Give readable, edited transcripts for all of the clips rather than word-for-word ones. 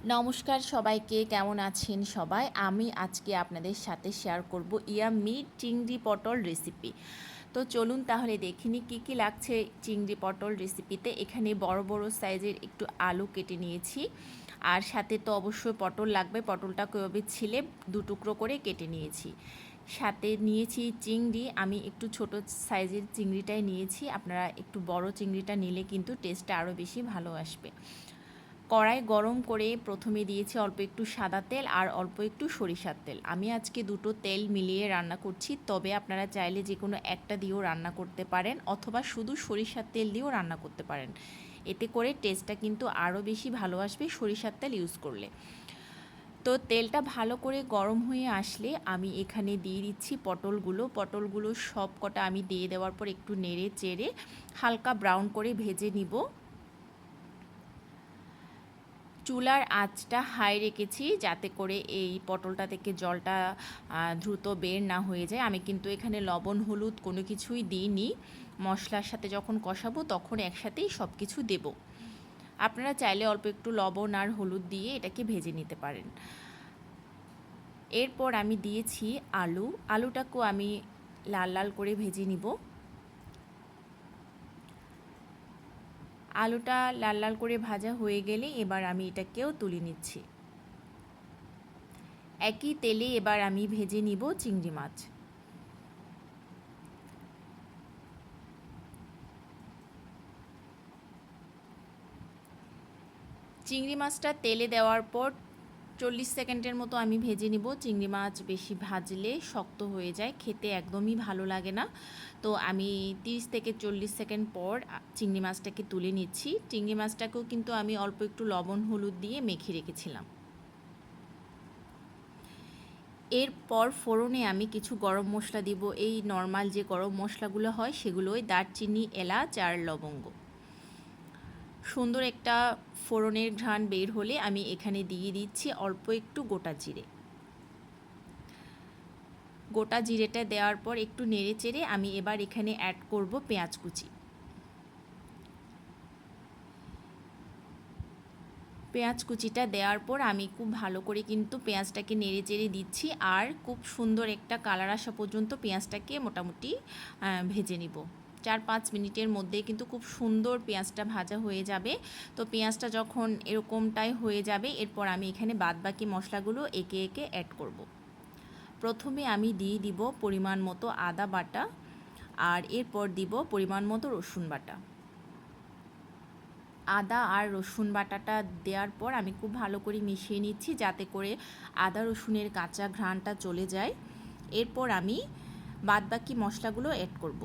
নমস্কার সবাইকে, কেমন আছেন সবাই? আমি আজকে আপনাদের সাথে শেয়ার করব ইয়াম্মি চিংড়ি পটল রেসিপি। তো চলুন তাহলে দেখে নিই কী কী লাগছে চিংড়ি পটল রেসিপিতে। এখানে বড় বড় সাইজের একটু আলু কেটে নিয়েছি, আর সাথে তো অবশ্যই পটল লাগবে। পটলটাকে ওভাবে ছিলে দু টুকরো করে কেটে নিয়েছি। সাথে নিয়েছি চিংড়ি, আমি একটু ছোট সাইজের চিংড়িটাই নিয়েছি। আপনারা একটু বড় চিংড়িটা নিলে কিন্তু টেস্টটা আরও বেশি ভালো আসবে। কড়াই গরম করে প্রথমে দিয়েছি অল্প একটু সাদা তেল আর অল্প একটু সরিষার তেল। আমি আজকে দুটো তেল মিলিয়ে রান্না করছি, তবে আপনারা চাইলে যে কোনো একটা দিয়েও রান্না করতে পারেন, অথবা শুধু সরিষার তেল দিয়েও রান্না করতে পারেন। এতে করে টেস্টটা কিন্তু আরও বেশি ভালো আসবে সরিষার তেল ইউজ করলে। তো তেলটা ভালো করে গরম হয়ে আসলে আমি এখানে দিয়ে দিচ্ছি পটলগুলো সব কটা আমি দিয়ে দেওয়ার পর একটু নেড়ে চেড়ে হালকা ব্রাউন করে ভেজে নিব। চুলার আঁচটা হাই রেখেছি যাতে করে এই পটলটা থেকে জলটা দ্রুত বের না হয়ে যায়। আমি কিন্তু এখানে লবণ হলুদ কোনো কিছুই দিইনি। মশলার সাথে যখন কষাবো তখন একসাথেই সব কিছু দেব। আপনারা চাইলে অল্প একটু লবণ আর হলুদ দিয়ে এটাকে ভেজে নিতে পারেন। এরপর আমি দিয়েছি আলুটাকেও আমি লাল লাল করে ভেজে নিব। আলুটা লাল লাল করে ভাজা হয়ে গেলে এবার আমি এটাকেও তুলে নিচ্ছি। একই তেলে এবার আমি ভেজে নিব চিংড়ি মাছ। চিংড়ি মাছটা তেলে দেওয়ার পর 40 সেকেন্ডের মতো আমি ভেজে নিব। চিংড়ি মাছ বেশি ভাজলে শক্ত হয়ে যায়, খেতে একদমই ভালো লাগে না। তো আমি 30 থেকে 40 সেকেন্ড পর চিংড়ি মাছটাকে তুলে নিচ্ছি। চিংড়ি মাছটাকেও কিন্তু আমি অল্প একটু লবণ হলুদ দিয়ে মেখে রেখেছিলাম। এরপর ফোড়নে আমি কিছু গরম মশলা দিব। এই নর্মাল যে গরম মশলাগুলো হয় সেগুলোই, দারচিনি, এলাচ আর লবঙ্গ। সুন্দর একটা ফোড়নের ঘ্রাণ বের হলে আমি এখানে দিয়ে দিচ্ছি অল্প একটু গোটা জিরে। গোটা জিরেটা দেওয়ার পর একটু নেড়ে চেড়ে আমি এবার এখানে অ্যাড করব পেঁয়াজ কুচি। পেঁয়াজ কুচিটা দেওয়ার পর আমি খুব ভালো করে কিন্তু পেঁয়াজটাকে নেড়ে চেড়ে দিচ্ছি, আর খুব সুন্দর একটা কালার আসা পর্যন্ত পেঁয়াজটাকে মোটামুটি ভেজে নিব। 4-5 মিনিটের মধ্যে কিন্তু খুব সুন্দর পেঁয়াজটা ভাজা হয়ে যাবে। তো পেঁয়াজটা যখন এরকমটাই হয়ে যাবে, এরপর আমি এখানে বাদবাকি মশলাগুলো একে একে অ্যাড করব। প্রথমে আমি দিয়ে দিব পরিমাণ মতো আদা বাটা, আর এরপর দিব পরিমাণ মতো রসুন বাটা। আদা আর রসুন বাটাটা দেওয়ার পর আমি খুব ভালো করে মিশিয়ে নিচ্ছি যাতে করে আদা রসুনের কাঁচা ঘ্রাণটা চলে যায়। এরপর আমি বাদবাকি মশলাগুলো অ্যাড করব।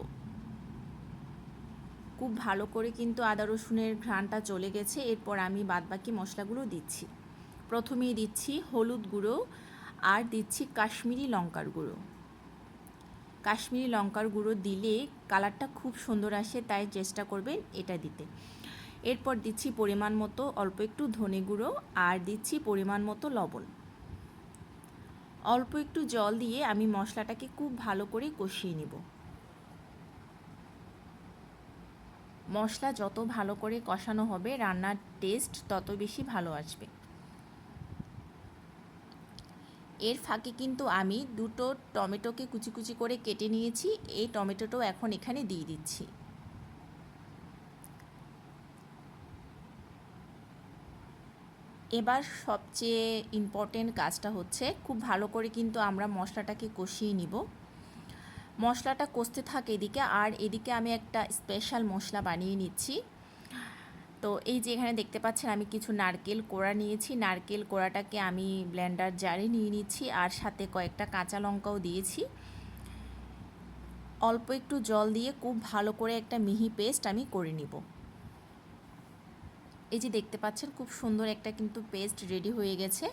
খুব ভালো করে কিন্তু আদা রসুনের ঘ্রাণটা চলে গেছে। এরপর আমি বাদবাকি মশলাগুলো দিচ্ছি। প্রথমেই দিচ্ছি হলুদ গুঁড়ো, আর দিচ্ছি কাশ্মীরি লঙ্কার গুঁড়ো। কাশ্মীরি লঙ্কার গুঁড়ো দিলে কালারটা খুব সুন্দর আসে, তাই চেষ্টা করবেন এটা দিতে। এরপর দিচ্ছি পরিমাণ মতো অল্প একটু ধনে গুঁড়ো, আর দিচ্ছি পরিমাণ মতো লবণ। অল্প একটু জল দিয়ে আমি মশলাটাকে খুব ভালো করে কষিয়ে নেব। মশলা যত ভালো করে কষানো হবে রান্নার টেস্ট তত বেশি ভালো আসবে। এর ফাঁকে কিন্তু আমি দুটো টমেটোকে কুচি কুচি করে কেটে নিয়েছি, এই টমেটোটাও এখন এখানে দিয়ে দিচ্ছি। এবার সবচেয়ে ইম্পর্টেন্ট কাজটা হচ্ছে খুব ভালো করে কিন্তু আমরা মশলাটাকে কষিয়ে নিব। মশলাটা কষতে থাকে এদিকে, আর এদিকে আমি একটা স্পেশাল মশলা বানিয়ে নিচ্ছি। তো এই যে এখানে দেখতে পাচ্ছেন আমি কিছু নারকেল কোড়া নিয়েছি। নারকেল কোড়াটাকে আমি ব্লেন্ডার জারে নিয়ে নিচ্ছি, আর সাথে কয়েকটা কাঁচা লঙ্কাও দিয়েছি। অল্প একটু জল দিয়ে খুব ভালো করে একটা মিহি পেস্ট আমি করে নিব। এই যে দেখতে পাচ্ছেন খুব সুন্দর একটা কিন্তু পেস্ট রেডি হয়ে গেছে।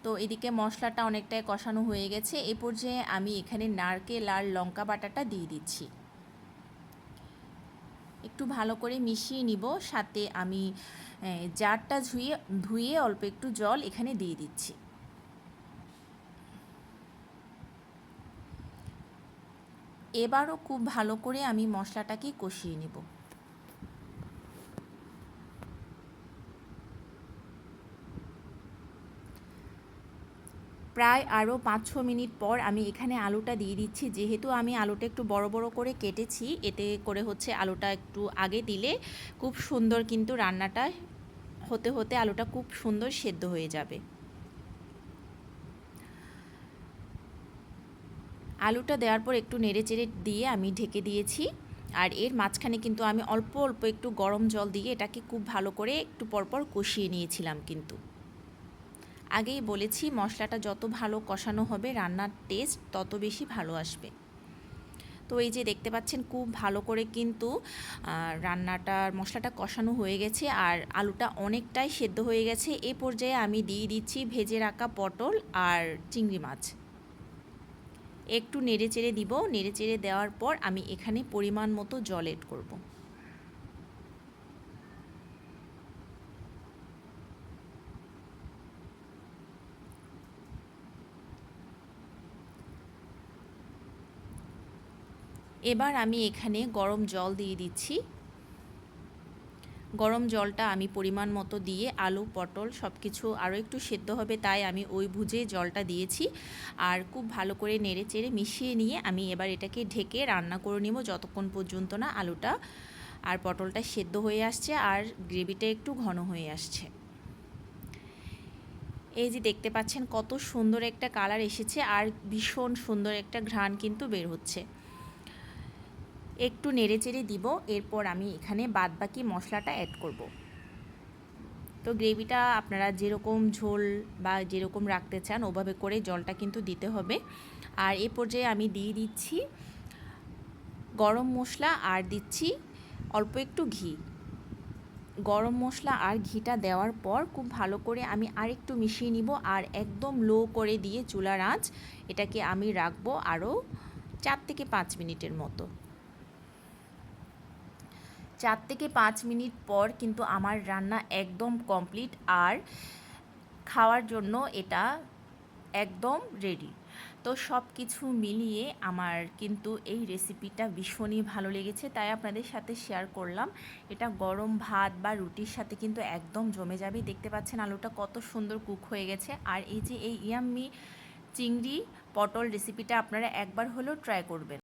তো এদিকে মশলাটা অনেকটাই কষানো হয়ে গেছে। এই পর্যায়ে আমি এখানে নারকেল আর লঙ্কা বাটাটা দিয়ে দিচ্ছি। একটু ভালো করে মিশিয়ে নিব। সাথে আমি জারটা ধুয়ে অল্প একটু জল এখানে দিয়ে দিচ্ছি। এবারও খুব ভালো করে আমি মশলাটাকে কষিয়ে নেব। প্রায় আরও 5-6 মিনিট পর আমি এখানে আলুটা দিয়ে দিচ্ছি। যেহেতু আমি আলুটা একটু বড় বড় করে কেটেছি, এতে করে হচ্ছে আলুটা একটু আগে দিলে খুব সুন্দর কিন্তু রান্নাটা হতে হতে আলুটা খুব সুন্দর সেদ্ধ হয়ে যাবে। আলুটা দেওয়ার পর একটু নেড়েচেড়ে দিয়ে আমি ঢেকে দিয়েছি। আর এর মাঝখানে কিন্তু আমি অল্প অল্প একটু গরম জল দিয়ে এটাকে খুব ভালো করে একটু পরপর কষিয়ে নিয়েছিলাম। কিন্তু আগেই বলেছি, মশলাটা যত ভালো কষানো হবে রান্নার টেস্ট তত বেশি ভালো আসবে। তো এই যে দেখতে পাচ্ছেন খুব ভালো করে কিন্তু রান্নাটার মশলাটা কষানো হয়ে গেছে আর আলুটা অনেকটাই সেদ্ধ হয়ে গেছে। এই পর্যায়ে আমি দিয়ে দিচ্ছি ভেজে রাখা পটল আর চিংড়ি মাছ। একটু নেড়েচেড়ে দিব। নেড়েচেড়ে দেওয়ার পর আমি এখানে পরিমাণ মতো জল এড করব। এবার আমি এখানে গরম জল দিয়ে দিচ্ছি। গরম জলটা আমি পরিমাণ মতো দিয়ে আলু পটল সব কিছু আরও একটু সেদ্ধ হবে, তাই আমি ওই বুঝে জলটা দিয়েছি। আর খুব ভালো করে নেড়ে চেড়ে মিশিয়ে নিয়ে আমি এবার এটাকে ঢেকে রান্না করে নেব যতক্ষণ পর্যন্ত না আলুটা আর পটলটা সেদ্ধ হয়ে আসছে আর গ্রেভিটা একটু ঘন হয়ে আসছে। এই যে দেখতে পাচ্ছেন কত সুন্দর একটা কালার এসেছে আর ভীষণ সুন্দর একটা ঘ্রাণ কিন্তু বের হচ্ছে। একটু নেড়েচেড়ে দিব। এরপর আমি এখানে বাদবাকি মশলাটা অ্যাড করব। তো গ্রেভিটা আপনারা যেরকম ঝোল বা যেরকম রাখতে চান ওভাবে করে জলটা কিন্তু দিতে হবে। আর এ পর্যায়ে আমি দিয়ে দিচ্ছি গরম মশলা আর দিচ্ছি অল্প একটু ঘি। গরম মশলা আর ঘিটা দেওয়ার পর খুব ভালো করে আমি আরেকটু মিশিয়ে নিব আর একদম লো করে দিয়ে চুলার আঁচ এটাকে আমি রাখবো আরও 4 থেকে 5 মিনিটের মতো। 4 থেকে 5 মিনিট পর কিন্তু আমার রান্না একদম কমপ্লিট আর খাওয়ার জন্য এটা একদম রেডি। তো সব কিছু মিলিয়ে আমার কিন্তু এই রেসিপিটা ভীষণই ভালো লেগেছে, তাই আপনাদের সাথে শেয়ার করলাম। এটা গরম ভাত বা রুটির সাথে কিন্তু একদম জমে যাবে। দেখতে পাচ্ছেন আলুটা কত সুন্দর কুক হয়ে গেছে। আর এই যে এই ইয়াম্মি চিংড়ি পটল রেসিপিটা আপনারা একবার হলেও ট্রাই করবেন।